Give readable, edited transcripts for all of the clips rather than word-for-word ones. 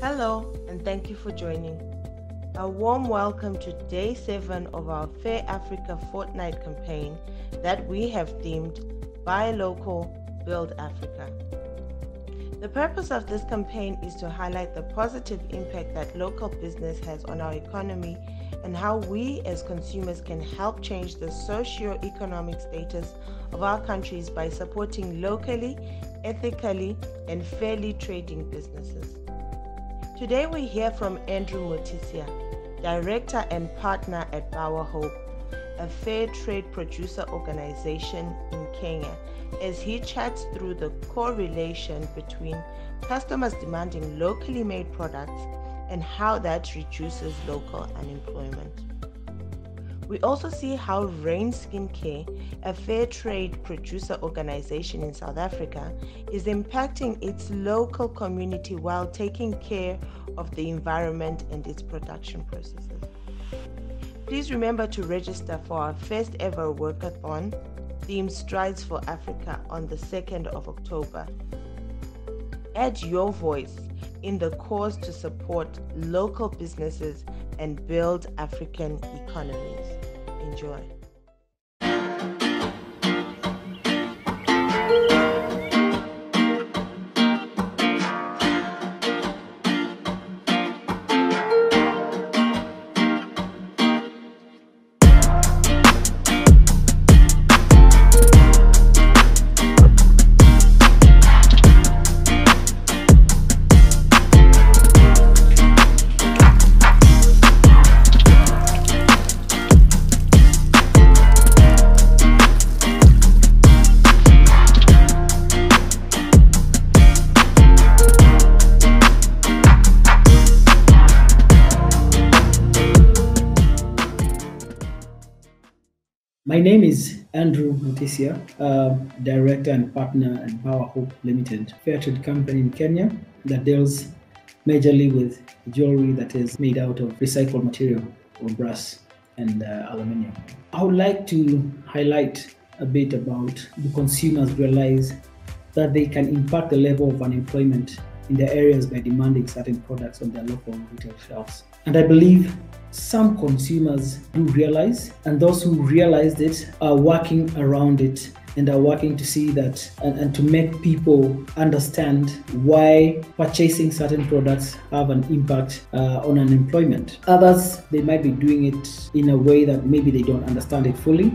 Hello, and thank you for joining. A warm welcome to Day 7 of our Fair Africa Fortnight campaign that we have themed Buy Local, Build Africa. The purpose of this campaign is to highlight the positive impact that local business has on our economy and how we as consumers can help change the socio-economic status of our countries by supporting locally, ethically, and fairly trading businesses. Today we hear from Andrew Mutisia, Director and Partner at Bauer Hope, a fair trade producer organization in Kenya, as he chats through the correlation between customers demanding locally made products and how that reduces local unemployment. We also see how Rain Skincare, a fair trade producer organization in South Africa, is impacting its local community while taking care of the environment and its production processes. Please remember to register for our first ever Walkathon themed Strides for Africa on the 2nd of October. Add your voice in the cause to support local businesses and build African economies. Enjoy. My name is Andrew Mutisia, Director and Partner at Bauer Hope Limited, fair trade company in Kenya that deals majorly with jewelry that is made out of recycled material or brass and aluminium. I would like to highlight a bit about the consumers realize that they can impact the level of unemployment in their areas by demanding certain products on their local retail shelves. And I believe some consumers do realize, and those who realized it are working around it and are working to see that and to make people understand why purchasing certain products have an impact on unemployment. Others, they might be doing it in a way that maybe they don't understand it fully.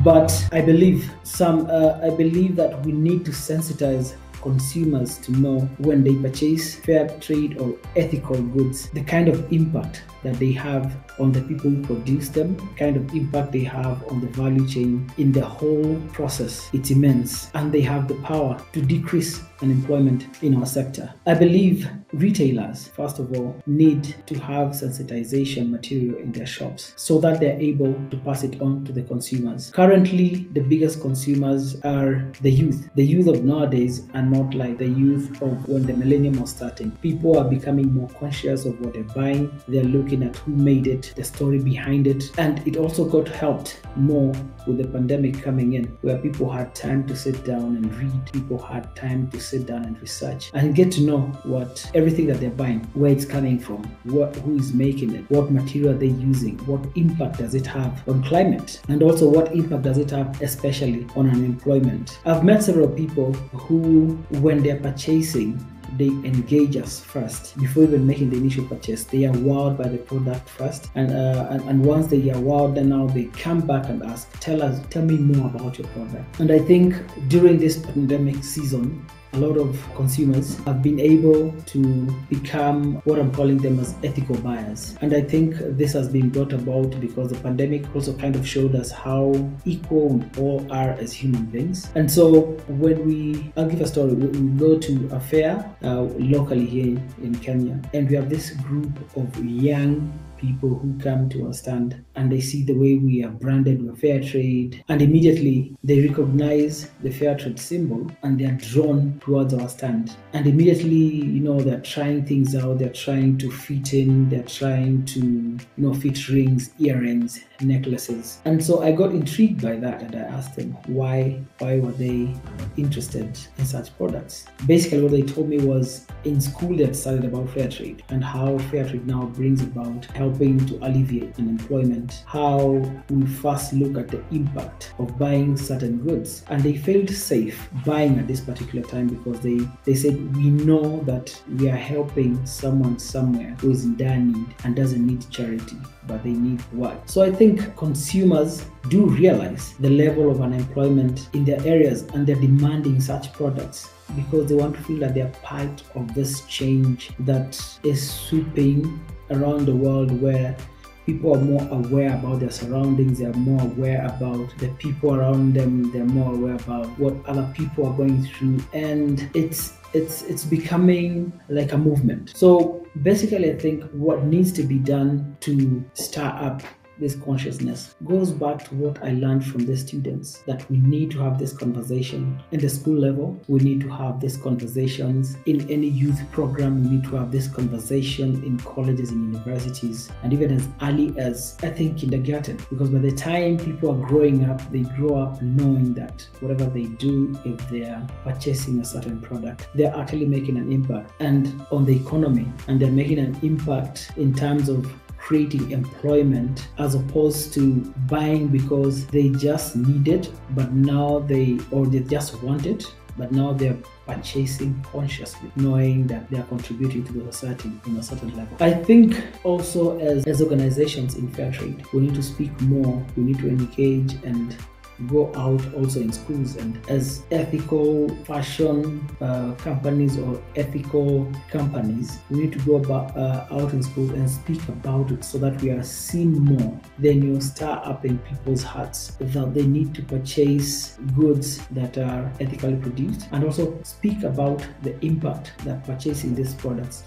But I believe that we need to sensitize consumers to know when they purchase fair trade or ethical goods, the kind of impact that they have on the people who produce them, the kind of impact they have on the value chain in the whole process. It's immense, and they have the power to decrease unemployment in our sector. I believe retailers, first of all, need to have sensitization material in their shops so that they're able to pass it on to the consumers. Currently, the biggest consumers are the youth. The youth of nowadays are not like the youth of when the millennium was starting. People are becoming more conscious of what they're buying. They're looking at who made it, the story behind it, and it also got helped more with the pandemic coming in, where people had time to sit down and read. People had time to sit down and research and get to know what everything that they're buying, where it's coming from, who is making it, what material they're using, what impact does it have on climate, and also what impact does it have especially on unemployment. I've met several people who, when they're purchasing, they engage us first before even making the initial purchase. They are wowed by the product first, and once they are wowed, then now they come back and ask, tell me more about your product. And I think during this pandemic season, a lot of consumers have been able to become what I'm calling them as ethical buyers. And I think this has been brought about because the pandemic also kind of showed us how equal we all are as human beings. And so I'll give a story. We go to a fair locally here in Kenya, and we have this group of young people who come to our stand and they see the way we are branded with fair trade, and immediately they recognize the fair trade symbol and they are drawn walking towards our stand, and immediately, they're trying things out. They're trying to fit in. They're trying to, fit rings, earrings, necklaces. And so I got intrigued by that, and I asked them why were they interested in such products. Basically, what they told me was in school they had studied about fair trade and how fair trade now brings about helping to alleviate unemployment, how we first look at the impact of buying certain goods, and they felt safe buying at this particular time because they said, we know that we are helping someone somewhere who is in dire need and doesn't need charity, but they need work. So I think consumers do realize the level of unemployment in their areas, and they're demanding such products because they want to feel that they're part of this change that is sweeping around the world, where people are more aware about their surroundings, they're more aware about the people around them, they're more aware about what other people are going through, and it's becoming like a movement. So basically, I think what needs to be done to start up this consciousness goes back to what I learned from the students, that we need to have this conversation in the school level. We need to have these conversations in any youth program. We need to have this conversation in colleges and universities, and even as early as, I think, kindergarten, because by the time people are growing up, they grow up knowing that whatever they do, if they are purchasing a certain product, they're actually making an impact and on the economy, and they're making an impact in terms of creating employment, as opposed to buying because they just need it, but now they just want it, but now they're purchasing consciously, knowing that they are contributing to the society in a certain level. I think also as organizations in fair trade, we need to speak more, we need to engage and go out also in schools, and as ethical fashion companies or ethical companies, we need to go out in schools and speak about it so that we are seen more. Then you start up in people's hearts that they need to purchase goods that are ethically produced, and also speak about the impact that purchasing these products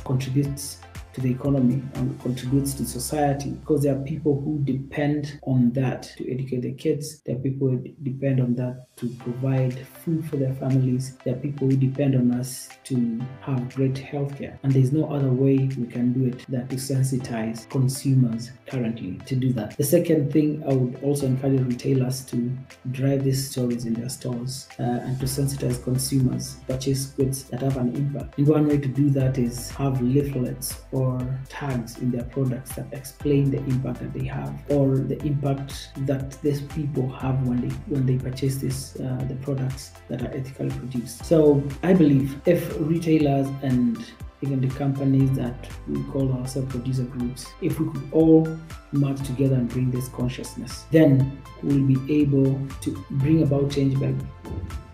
contributes to the economy and contributes to society, because there are people who depend on that to educate their kids. There are people who depend on that to provide food for their families. There are people who depend on us to have great healthcare, and there's no other way we can do it than to sensitize consumers currently to do that. The second thing, I would also encourage retailers to drive these stories in their stores and to sensitize consumers, purchase goods that have an impact. And one way to do that is have leaflets or tags in their products that explain the impact that they have, or the impact that these people have when they purchase the products that are ethically produced. So I believe if retailers and even the companies that we call ourselves producer groups, if we could all march together and bring this consciousness, then we'll be able to bring about change by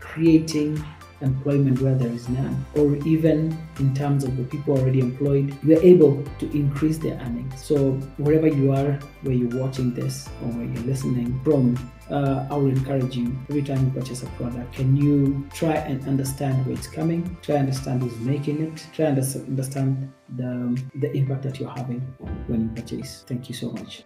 creating employment where there is none, or even in terms of the people already employed, we are able to increase their earnings. So wherever you are, where you're watching this or where you're listening from, I will encourage you, every time you purchase a product, can you try and understand where it's coming, try and understand who's making it, try and understand the impact that you're having when you purchase. Thank you so much.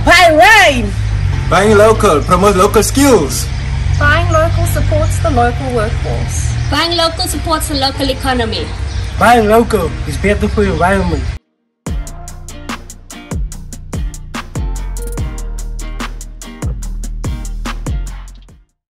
Buy rain! Buying local, promote local skills. Buying local supports the local workforce. Buying local supports the local economy. Buying local is better for the environment.